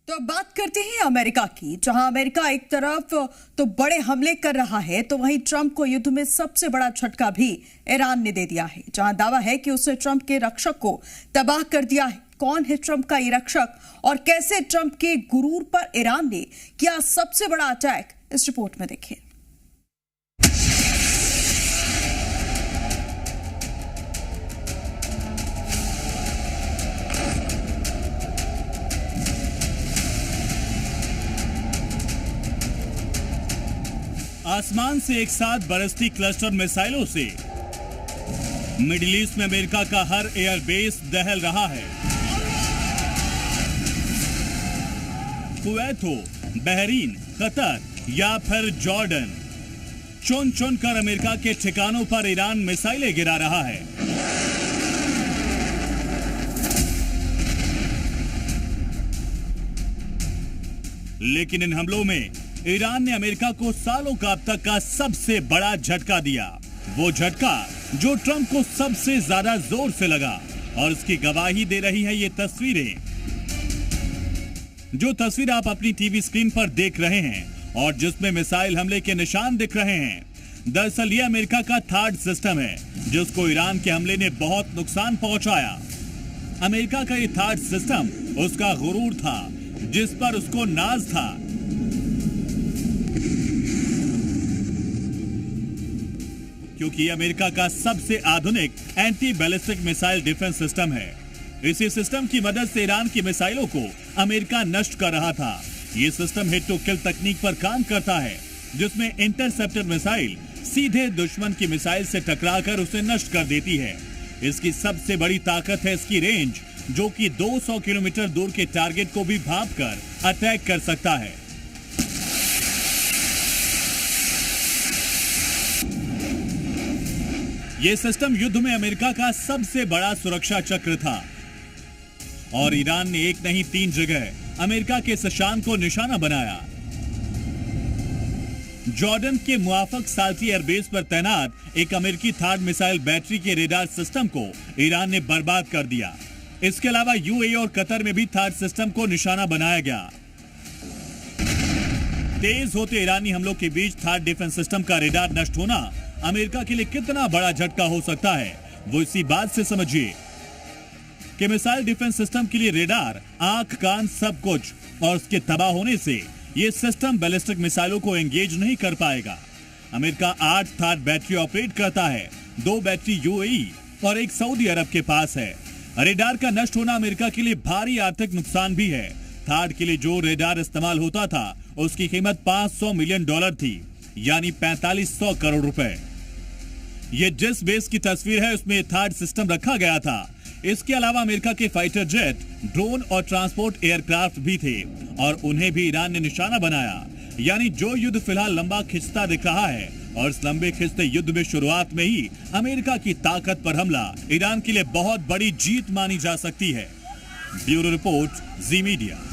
तो बात करते हैं अमेरिका की, जहां अमेरिका एक तरफ तो बड़े हमले कर रहा है, तो वहीं ट्रंप को युद्ध में सबसे बड़ा झटका भी ईरान ने दे दिया है, जहां दावा है कि उसने ट्रंप के रक्षक को तबाह कर दिया है। कौन है ट्रंप का ये रक्षक और कैसे ट्रंप के गुरूर पर ईरान ने किया सबसे बड़ा अटैक, इस रिपोर्ट में देखिए। आसमान से एक साथ बरसती क्लस्टर मिसाइलों से मिडिल ईस्ट में अमेरिका का हर एयरबेस दहल रहा है। कुवैत हो, बहरीन, कतर या फिर जॉर्डन, चुन चुन कर अमेरिका के ठिकानों पर ईरान मिसाइलें गिरा रहा है। लेकिन इन हमलों में ईरान ने अमेरिका को सालों का अब तक का सबसे बड़ा झटका दिया। वो झटका जो ट्रंप को सबसे ज्यादा जोर से लगा, और इसकी गवाही दे रही है ये तस्वीरें। जो तस्वीर आप अपनी टीवी स्क्रीन पर देख रहे हैं और जिसमें मिसाइल हमले के निशान दिख रहे हैं, दरअसल ये अमेरिका का थार्ड सिस्टम है, जिसको ईरान के हमले ने बहुत नुकसान पहुंचाया। अमेरिका का ये थार्ड सिस्टम उसका गुरूर था, जिस पर उसको नाज था। क्योंकि अमेरिका का सबसे आधुनिक anti ballistic missile defence system है। इसी सिस्टम की मदद से ईरान की मिसाइलों को अमेरिका नष्ट कर रहा था। ये सिस्टम हिट टू किल तकनीक पर काम करता है, जिसमें इंटरसेप्टर मिसाइल सीधे दुश्मन की मिसाइल से टकराकर उसे नष्ट कर देती है। इसकी सबसे बड़ी ताकत है इसकी रेंज, जो कि 200 किलोमीटर दूर के टारगेट को भी भांपकर अटैक कर सकता है। यह सिस्टम युद्ध में अमेरिका का सबसे बड़ा सुरक्षा चक्र था, और ईरान ने एक नहीं 3 जगह अमेरिका के शान को निशाना बनाया। जॉर्डन के मुआफक साल्टी एयरबेस पर तैनात एक अमेरिकी थार्ड मिसाइल बैटरी के रेडार सिस्टम को ईरान ने बर्बाद कर दिया। इसके अलावा यूएई और कतर में भी थार्ड सिस्टम को निशाना बनाया गया। तेज होते ईरानी हमलों के बीच थार्ड डिफेंस सिस्टम का रेडार नष्ट होना अमेरिका के लिए कितना बड़ा झटका हो सकता है, वो इसी बात से समझिए कि मिसाइल डिफेंस सिस्टम के लिए रेडार, आंख, कान, सब कुछ, और उसके तबाह होने से यह सिस्टम बैलिस्टिक मिसाइलों को एंगेज नहीं कर पाएगा। अमेरिका 8 थार्ड बैटरी ऑपरेट करता है, 2 बैटरी यूएई और 1 सऊदी अरब के पास है। रेडार का नष्ट होना अमेरिका के लिए भारी आर्थिक नुकसान भी है। थार्ड के लिए जो रेडार इस्तेमाल होता था, उसकी कीमत $500 मिलियन थी, यानी 4500 करोड़ रुपए। ये जिस बेस की तस्वीर है, उसमें थार्ड सिस्टम रखा गया था। इसके अलावा अमेरिका के फाइटर जेट, ड्रोन और ट्रांसपोर्ट एयरक्राफ्ट भी थे, और उन्हें भी ईरान ने निशाना बनाया। यानी जो युद्ध फिलहाल लंबा खिंचता दिख रहा है, और इस लंबे खिंचते युद्ध में शुरुआत में ही अमेरिका की ताकत पर हमला ईरान के लिए बहुत बड़ी जीत मानी जा सकती है। ब्यूरो रिपोर्ट, जी मीडिया।